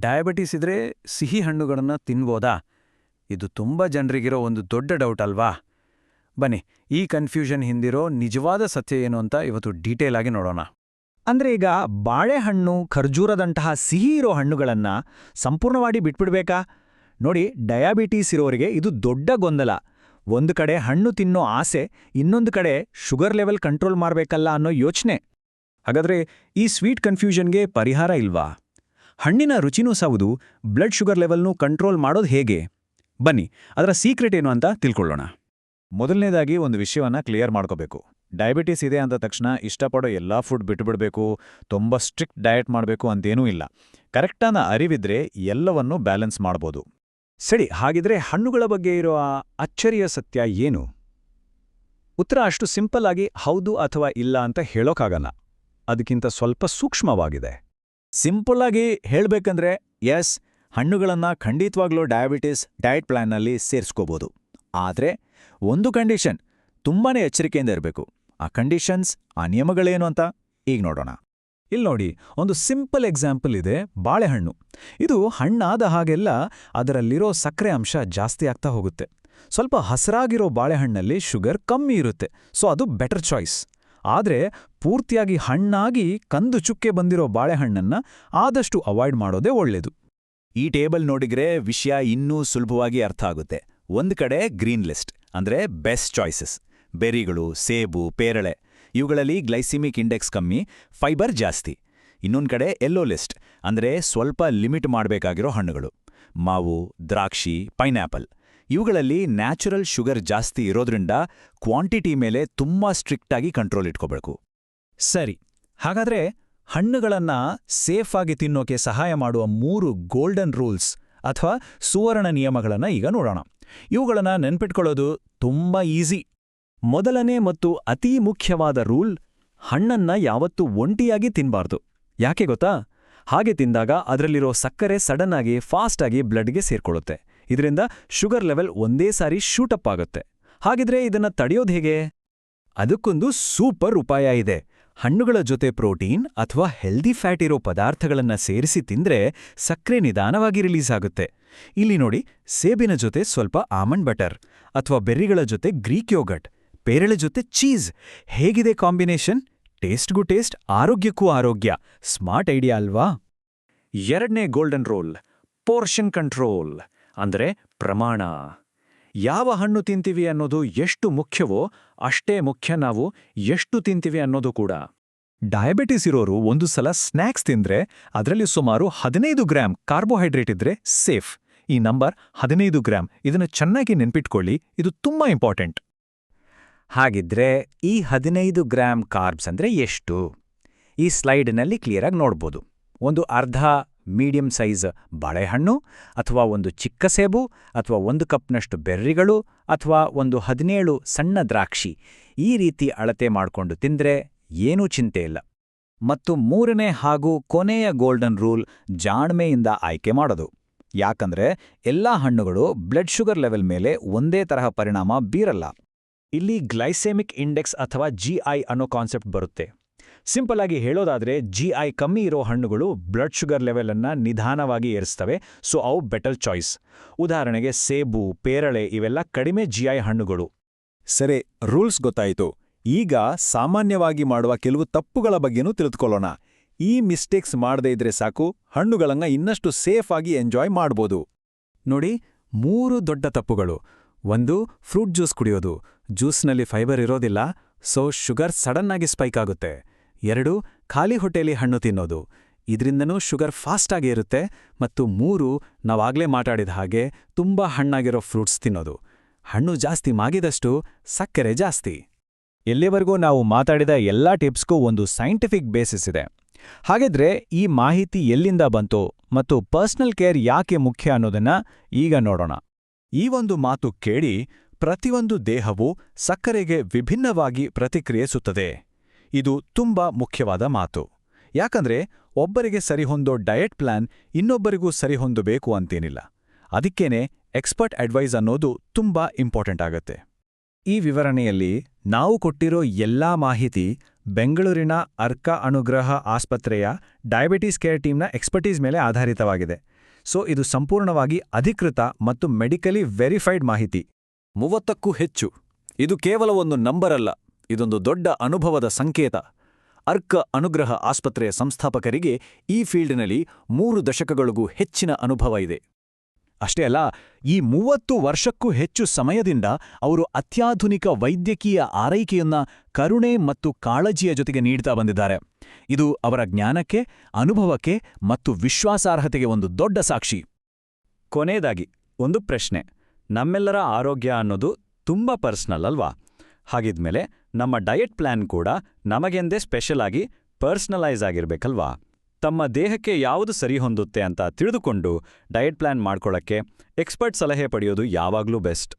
Diabetes ಇದ್ರೆ ಸಿಹಿ ಹಣ್ಣುಗಳನ್ನು ತಿನ್ಬೋದಾ? ಇದು ತುಂಬ ಜನರಿಗಿರೋ ಒಂದು ದೊಡ್ಡ ಡೌಟ್ ಅಲ್ವಾ? ಬನ್ನಿ, ಈ ಕನ್ಫ್ಯೂಷನ್ ಹಿಂದಿರೋ ನಿಜವಾದ ಸತ್ಯ ಏನು ಅಂತ ಇವತ್ತು ಡೀಟೇಲ್ ಆಗಿ ನೋಡೋಣ. ಅಂದ್ರೆ ಈಗ ಬಾಳೆಹಣ್ಣು, ಖರ್ಜೂರದಂತಹ ಸಿಹಿ ಇರೋ ಹಣ್ಣುಗಳನ್ನ ಸಂಪೂರ್ಣವಾಗಿ ಬಿಟ್ಬಿಡ್ಬೇಕಾ? ನೋಡಿ, ಡಯಾಬಿಟೀಸ್ ಇರೋರಿಗೆ ಇದು ದೊಡ್ಡ ಗೊಂದಲ. ಒಂದು ಕಡೆ ಹಣ್ಣು ತಿನ್ನೋ ಆಸೆ, ಇನ್ನೊಂದು ಕಡೆ ಶುಗರ್ ಲೆವೆಲ್ ಕಂಟ್ರೋಲ್ ಮಾಡ್ಬೇಕಲ್ಲ ಅನ್ನೋ ಯೋಚನೆ. ಹಾಗಾದ್ರೆ ಈ ಸ್ವೀಟ್ ಕನ್ಫ್ಯೂಷನ್ಗೆ ಪರಿಹಾರ ಇಲ್ವಾ? ಹಣ್ಣಿನ ರುಚಿನೂ ಸೌದು, ಬ್ಲಡ್ ಶುಗರ್ ಲೆವೆಲ್ನೂ ಕಂಟ್ರೋಲ್ ಮಾಡೋದು ಹೇಗೆ? ಬನ್ನಿ, ಅದರ ಸೀಕ್ರೆಟ್ ಏನು ಅಂತ ತಿಳ್ಕೊಳ್ಳೋಣ. ಮೊದಲನೇದಾಗಿ ಒಂದು ವಿಷಯವನ್ನ ಕ್ಲಿಯರ್ ಮಾಡ್ಕೋಬೇಕು. ಡಯಾಬಿಟಿಸ್ ಇದೆ ಅಂದ ತಕ್ಷಣ ಇಷ್ಟಪಡೋ ಎಲ್ಲಾ ಫುಡ್ ಬಿಟ್ಟುಬಿಡಬೇಕು, ತುಂಬ ಸ್ಟ್ರಿಕ್ಟ್ ಡಯಟ್ ಮಾಡಬೇಕು ಅಂತೇನೂ ಇಲ್ಲ. ಕರೆಕ್ಟಾದ ಅರಿವಿದ್ರೆ ಎಲ್ಲವನ್ನೂ ಬ್ಯಾಲೆನ್ಸ್ ಮಾಡ್ಬೋದು. ಸರಿ, ಹಾಗಿದ್ರೆ ಹಣ್ಣುಗಳ ಬಗ್ಗೆ ಇರೋ ಆ ಅಚ್ಚರಿಯ ಸತ್ಯ ಏನು? ಉತ್ತರ ಅಷ್ಟು ಸಿಂಪಲ್ ಆಗಿ ಹೌದು ಅಥವಾ ಇಲ್ಲ ಅಂತ ಹೇಳೋಕ್ಕಾಗಲ್ಲ. ಅದಕ್ಕಿಂತ ಸ್ವಲ್ಪ ಸೂಕ್ಷ್ಮವಾಗಿದೆ. ಸಿಂಪಲ್ ಆಗಿ ಹೇಳ್ಬೇಕಂದ್ರೆ ಎಸ್, ಹಣ್ಣುಗಳನ್ನ ಖಂಡಿತವಾಗ್ಲೂ ಡಯಾಬಿಟಿಸ್ ಡಯಟ್ ಪ್ಲಾನ್ನಲ್ಲಿ ಸೇರಿಸ್ಕೋಬೋದು. ಆದ್ರೆ ಒಂದು ಕಂಡೀಷನ್, ತುಂಬಾನೇ ಎಚ್ಚರಿಕೆಯಿಂದ ಇರಬೇಕು. ಆ ಕಂಡೀಷನ್ಸ್, ಆ ನಿಯಮಗಳೇನು ಅಂತ ಈಗ ನೋಡೋಣ. ಇಲ್ಲಿ ನೋಡಿ, ಒಂದು ಸಿಂಪಲ್ ಎಕ್ಸಾಂಪಲ್ ಇದೆ, ಬಾಳೆಹಣ್ಣು. ಇದು ಹಣ್ಣಾದ ಹಾಗೆಲ್ಲ ಅದರಲ್ಲಿರೋ ಸಕ್ಕರೆ ಅಂಶ ಜಾಸ್ತಿ ಆಗ್ತಾ ಹೋಗುತ್ತೆ. ಸ್ವಲ್ಪ ಹಸರಾಗಿರೋ ಬಾಳೆಹಣ್ಣಲ್ಲಿ ಶುಗರ್ ಕಮ್ಮಿ ಇರುತ್ತೆ, ಸೊ ಅದು ಬೆಟರ್ ಚಾಯ್ಸ್. ಆದ್ರೆ ಪೂರ್ತಿಯಾಗಿ ಹಣ್ಣಾಗಿ ಕಂದು ಚುಕ್ಕೆ ಬಂದಿರೋ ಬಾಳೆಹಣ್ಣನ್ನ ಆದಷ್ಟು ಅವಾಯ್ಡ್ ಮಾಡೋದೇ ಒಳ್ಳೇದು. ಈ ಟೇಬಲ್ ನೋಡಿದ್ರೆ ವಿಷಯ ಇನ್ನೂ ಸುಲಭವಾಗಿ ಅರ್ಥ ಆಗುತ್ತೆ. ಒಂದು ಕಡೆ ಗ್ರೀನ್ ಲಿಸ್ಟ್ ಅಂದ್ರೆ ಬೆಸ್ಟ್ ಚಾಯ್ಸಸ್, ಬೆರಿಗಳು, ಸೇಬು, ಪೇರಳೆ, ಇವುಗಳಲ್ಲಿ ಗ್ಲೈಸಿಮಿಕ್ ಇಂಡೆಕ್ಸ್ ಕಮ್ಮಿ, ಫೈಬರ್ ಜಾಸ್ತಿ. ಇನ್ನೊಂದು ಕಡೆ ಯೆಲ್ಲೋ ಲಿಸ್ಟ್ ಅಂದ್ರೆ ಸ್ವಲ್ಪ ಲಿಮಿಟ್ ಮಾಡಬೇಕಾಗಿರೋ ಹಣ್ಣುಗಳು, ಮಾವು, ದ್ರಾಕ್ಷಿ, ಪೈನಾಪಲ್. ಇವುಗಳಲ್ಲಿ ನ್ಯಾಚುರಲ್ ಶುಗರ್ ಜಾಸ್ತಿ ಇರೋದ್ರಿಂದ ಕ್ವಾಂಟಿಟಿ ಮೇಲೆ ತುಂಬಾ ಸ್ಟ್ರಿಕ್ಟ್ ಆಗಿ ಕಂಟ್ರೋಲ್ ಇಟ್ಕೋಬೇಕು. ಸರಿ, ಹಾಗಾದ್ರೆ ಹಣ್ಣುಗಳನ್ನ ಸೇಫ್ ಆಗಿ ತಿನ್ನೋಕೆ ಸಹಾಯ ಮಾಡುವ 3 ಗೋಲ್ಡನ್ ರೂಲ್ಸ್ ಅಥವಾ ಸುವರ್ಣ ನಿಯಮಗಳನ್ನ ಈಗ ನೋಡೋಣ. ಇವುಗಳನ್ನ ನೆನ್ಪಿಟ್ಕೊಳ್ಳೋದು ತುಂಬಾ ಈಸಿ. ಮೊದಲನೇ ಮತ್ತು ಅತೀ ಮುಖ್ಯವಾದ ರೂಲ್, ಹಣ್ಣನ್ನ ಯಾವತ್ತೂ ಒಂಟಿಯಾಗಿ ತಿನ್ಬಾರ್ದು. ಯಾಕೆ ಗೊತ್ತಾ? ಹಾಗೆ ತಿಂದಾಗ ಅದರಲ್ಲಿರೋ ಸಕ್ಕರೆ ಸಡನ್ ಆಗಿ ಫಾಸ್ಟ್ ಆಗಿ ಬ್ಲಡ್ಗೆ ಸೇರ್ಕೊಳ್ಳುತ್ತೆ. ಇದರಿಂದ ಶುಗರ್ ಲೆವೆಲ್ ಒಂದೇ ಸಾರಿ ಶೂಟಪ್ ಆಗುತ್ತೆ. ಹಾಗಿದ್ರೆ ಇದನ್ನ ತಡೆಯೋದು ಹೇಗೆ? ಅದಕ್ಕೊಂದು ಸೂಪರ್ ಉಪಾಯ ಇದೆ. ಹಣ್ಣುಗಳ ಜೊತೆ ಪ್ರೋಟೀನ್ ಅಥವಾ ಹೆಲ್ದಿ ಫ್ಯಾಟ್ ಇರೋ ಪದಾರ್ಥಗಳನ್ನ ಸೇರಿಸಿ ತಿಂದ್ರೆ ಸಕ್ಕರೆ ನಿಧಾನವಾಗಿ ರಿಲೀಸ್ ಆಗುತ್ತೆ. ಇಲ್ಲಿ ನೋಡಿ, ಸೇಬಿನ ಜೊತೆ ಸ್ವಲ್ಪ ಆಮಂಡ್ ಬಟರ್, ಅಥವಾ ಬೆರ್ರಿಗಳ ಜೊತೆ ಗ್ರೀಕ್ ಯೋಗರ್ಟ್, ಪೇರಳೆ ಜೊತೆ ಚೀಸ್. ಹೇಗಿದೆ ಕಾಂಬಿನೇಷನ್? ಟೇಸ್ಟ್ಗೂ ಟೇಸ್ಟ್, ಆರೋಗ್ಯಕ್ಕೂ ಆರೋಗ್ಯ. ಸ್ಮಾರ್ಟ್ ಐಡಿಯಾ ಅಲ್ವಾ? ಎರಡನೇ ಗೋಲ್ಡನ್ ರೂಲ್, ಪೋರ್ಷನ್ ಕಂಟ್ರೋಲ್ ಅಂದ್ರೆ ಪ್ರಮಾಣ. ಯಾವ ಹಣ್ಣು ತಿಂತೀವಿ ಅನ್ನೋದು ಎಷ್ಟು ಮುಖ್ಯವೋ ಅಷ್ಟೇ ಮುಖ್ಯ ನಾವು ಎಷ್ಟು ತಿಂತೀವಿ ಅನ್ನೋದು ಕೂಡ. ಡಯಾಬಿಟಿಸ್ ಇರೋರು ಒಂದು ಸಲ ಸ್ನ್ಯಾಕ್ಸ್ ತಿಂದ್ರೆ ಅದರಲ್ಲಿ ಸುಮಾರು 15 ಗ್ರಾಂ ಕಾರ್ಬೋಹೈಡ್ರೇಟ್ ಇದ್ರೆ ಸೇಫ್. ಈ ನಂಬರ್ 15 ಗ್ರಾಂ, ಇದನ್ನು ಚೆನ್ನಾಗಿ ನೆನ್ಪಿಟ್ಕೊಳ್ಳಿ, ಇದು ತುಂಬಾ ಇಂಪಾರ್ಟೆಂಟ್. ಹಾಗಿದ್ರೆ ಈ 15 ಗ್ರಾಂ ಕಾರ್ಬ್ಸ್ ಅಂದ್ರೆ ಎಷ್ಟು? ಈ ಸ್ಲೈಡ್ನಲ್ಲಿ ಕ್ಲಿಯರಾಗಿ ನೋಡ್ಬೋದು. ಒಂದು ಅರ್ಧ ಮೀಡಿಯಂ ಸೈಜ್ ಬಾಳೆಹಣ್ಣು, ಅಥವಾ ಒಂದು ಚಿಕ್ಕ ಸೇಬು, ಅಥವಾ 1 ಕಪ್ನಷ್ಟು ಬೆರ್ರಿಗಳು, ಅಥವಾ ಒಂದು 17 ಸಣ್ಣ ದ್ರಾಕ್ಷಿ. ಈ ರೀತಿ ಅಳತೆ ಮಾಡ್ಕೊಂಡು ತಿಂದ್ರೆ ಏನೂ ಚಿಂತೆ ಇಲ್ಲ. ಮತ್ತು ಮೂರನೇ ಹಾಗೂ ಕೊನೆಯ ಗೋಲ್ಡನ್ ರೂಲ್, ಜಾಣ್ಮೆಯಿಂದ ಆಯ್ಕೆ ಮಾಡೋದು. ಯಾಕಂದ್ರೆ ಎಲ್ಲಾ ಹಣ್ಣುಗಳು ಬ್ಲಡ್ ಶುಗರ್ ಲೆವೆಲ್ ಮೇಲೆ ಒಂದೇ ತರಹ ಪರಿಣಾಮ ಬೀರಲ್ಲ. ಇಲ್ಲಿ ಗ್ಲೈಸೆಮಿಕ್ ಇಂಡೆಕ್ಸ್ ಅಥವಾ GI ಅನ್ನೋ ಕಾನ್ಸೆಪ್ಟ್ ಬರುತ್ತೆ. ಸಿಂಪಲ್ ಆಗಿ ಹೇಳೋದಾದ್ರೆ, GI ಕಮ್ಮಿ ಇರೋ ಹಣ್ಣುಗಳು ಬ್ಲಡ್ ಶುಗರ್ ಲೆವೆಲ್ ಅನ್ನ ನಿಧಾನವಾಗಿ ಏರಿಸ್ತವೆ, ಸೊ ಅವು ಬೆಟರ್ ಚಾಯ್ಸ್. ಉದಾಹರಣೆಗೆ ಸೇಬು, ಪೇರಳೆ ಇವೆಲ್ಲ ಕಡಿಮೆ GI ಹಣ್ಣುಗಳು. ಸರಿ, ರೂಲ್ಸ್ ಗೊತ್ತಾಯಿತು. ಈಗ ಸಾಮಾನ್ಯವಾಗಿ ಮಾಡುವ ಕೆಲವು ತಪ್ಪುಗಳ ಬಗ್ಗೆನೂ ತಿಳಿದುಕೊಳ್ಳೋಣ. ಈ ಮಿಸ್ಟೇಕ್ಸ್ ಮಾಡದೇ ಇದ್ರೆ ಸಾಕು, ಹಣ್ಣುಗಳನ್ನ ಇನ್ನಷ್ಟು ಸೇಫ್ ಆಗಿ ಎಂಜಾಯ್ ಮಾಡ್ಬೋದು. ನೋಡಿ, 3 ದೊಡ್ಡ ತಪ್ಪುಗಳು. 1, ಫ್ರೂಟ್ ಜ್ಯೂಸ್ ಕುಡಿಯೋದು. ಜ್ಯೂಸ್ನಲ್ಲಿ ಫೈಬರ್ ಇರೋದಿಲ್ಲ, ಸೊ ಶುಗರ್ ಸಡನ್ ಆಗಿ ಸ್ಪೈಕ್ ಆಗುತ್ತೆ. 2, ಖಾಲಿ ಹೊಟ್ಟೆಲಿ ಹಣ್ಣು ತಿನ್ನೋದು. ಇದರಿಂದನೂ ಶುಗರ್ ಫಾಸ್ಟ್ ಆಗಿ ಇರುತ್ತೆ. ಮತ್ತು 3, ನಾವಾಗ್ಲೇ ಮಾತಾಡಿದ ಹಾಗೆ ತುಂಬಾ ಹಣ್ಣಾಗಿರೋ ಫ್ರೂಟ್ಸ್ ತಿನ್ನೋದು. ಹಣ್ಣು ಜಾಸ್ತಿ ಮಾಗಿದಷ್ಟು ಸಕ್ಕರೆ ಜಾಸ್ತಿ. ಎಲ್ಲಿವರೆಗೂ ನಾವು ಮಾತಾಡಿದ ಎಲ್ಲಾ ಟಿಪ್ಸ್ಗೂ ಒಂದು ಸೈಂಟಿಫಿಕ್ ಬೇಸಿಸ್ ಇದೆ. ಹಾಗಿದ್ರೆ ಈ ಮಾಹಿತಿ ಎಲ್ಲಿಂದ ಬಂತು ಮತ್ತು ಪರ್ಸನಲ್ ಕೇರ್ ಯಾಕೆ ಮುಖ್ಯ ಅನ್ನೋದನ್ನ ಈಗ ನೋಡೋಣ. ಈ ಒಂದು ಮಾತು ಕೇಳಿ, ಪ್ರತಿಯೊಂದು ದೇಹವು ಸಕ್ಕರೆಗೆ ವಿಭಿನ್ನವಾಗಿ ಪ್ರತಿಕ್ರಿಯಿಸುತ್ತದೆ. ಇದು ತುಂಬಾ ಮುಖ್ಯವಾದ ಮಾತು. ಯಾಕಂದ್ರೆ ಒಬ್ಬರಿಗೆ ಸರಿಹೊಂದೋ ಡಯಟ್ ಪ್ಲಾನ್ ಇನ್ನೊಬ್ಬರಿಗೂ ಸರಿಹೊಂದಬೇಕು ಅಂತೇನಿಲ್ಲ. ಅದಕ್ಕೇನೆ ಎಕ್ಸ್ಪರ್ಟ್ ಅಡ್ವೈಸ್ ಅನ್ನೋದು ತುಂಬಾ ಇಂಪಾರ್ಟೆಂಟ್ ಆಗತ್ತೆ. ಈ ವಿವರಣೆಯಲ್ಲಿ ನಾವು ಕೊಟ್ಟಿರೋ ಎಲ್ಲಾ ಮಾಹಿತಿ ಬೆಂಗಳೂರಿನ ಅರ್ಕ ಅನುಗ್ರಹ ಆಸ್ಪತ್ರೆಯ ಡಯಾಬಿಟಿಸ್ ಕೇರ್ ಟೀಮ್ನ ಎಕ್ಸ್ಪರ್ಟೀಸ್ ಮೇಲೆ ಆಧಾರಿತವಾಗಿದೆ. ಸೊ ಇದು ಸಂಪೂರ್ಣವಾಗಿ ಅಧಿಕೃತ ಮತ್ತು ಮೆಡಿಕಲಿ ವೆರಿಫೈಡ್ ಮಾಹಿತಿ. 30ಕ್ಕೂ ಹೆಚ್ಚು. ಇದು ಕೇವಲ ಒಂದು ನಂಬರ್ ಅಲ್ಲ, ಇದೊಂದು ದೊಡ್ಡ ಅನುಭವದ ಸಂಕೇತ. ಅರ್ಕ ಅನುಗ್ರಹ ಆಸ್ಪತ್ರೆಯ ಸಂಸ್ಥಾಪಕರಿಗೆ ಈ ಫೀಲ್ಡ್ನಲ್ಲಿ 3 ದಶಕಗಳಿಗೂ ಹೆಚ್ಚಿನ ಅನುಭವ ಇದೆ. ಅಷ್ಟೇ ಅಲ್ಲ, ಈ 30 ವರ್ಷಕ್ಕೂ ಹೆಚ್ಚು ಸಮಯದಿಂದ ಅವರು ಅತ್ಯಾಧುನಿಕ ವೈದ್ಯಕೀಯ ಆರೈಕೆಯನ್ನ ಕರುಣೆ ಮತ್ತು ಕಾಳಜಿಯ ಜೊತೆಗೆ ನೀಡ್ತಾ ಬಂದಿದ್ದಾರೆ. ಇದು ಅವರ ಜ್ಞಾನಕ್ಕೆ, ಅನುಭವಕ್ಕೆ ಮತ್ತು ವಿಶ್ವಾಸಾರ್ಹತೆಗೆ ಒಂದು ದೊಡ್ಡ ಸಾಕ್ಷಿ. ಕೊನೆಯದಾಗಿ ಒಂದು ಪ್ರಶ್ನೆ. ನಮ್ಮೆಲ್ಲರ ಆರೋಗ್ಯ ಅನ್ನೋದು ತುಂಬ ಪರ್ಸ್ನಲ್ ಅಲ್ವಾ? ಹಾಗಿದ್ಮೇಲೆ ನಮ್ಮ ಡಯಟ್ ಪ್ಲಾನ್ ಕೂಡ ನಮಗೆಂದೇ ಸ್ಪೆಷಲ್ ಆಗಿ ಪರ್ಸ್ನಲೈಸ್ ಆಗಿರ್ಬೇಕಲ್ವಾ? ತಮ್ಮ ದೇಹಕ್ಕೆ ಯಾವುದು ಸರಿ ಹೊಂದುತ್ತೆ ಅಂತ ತಿಳಿದುಕೊಂಡು ಡಯಟ್ ಪ್ಲಾನ್ ಮಾಡ್ಕೊಳ್ಳೋಕ್ಕೆ ಎಕ್ಸ್ಪರ್ಟ್ ಸಲಹೆ ಪಡೆಯೋದು ಯಾವಾಗಲೂ ಬೆಸ್ಟ್.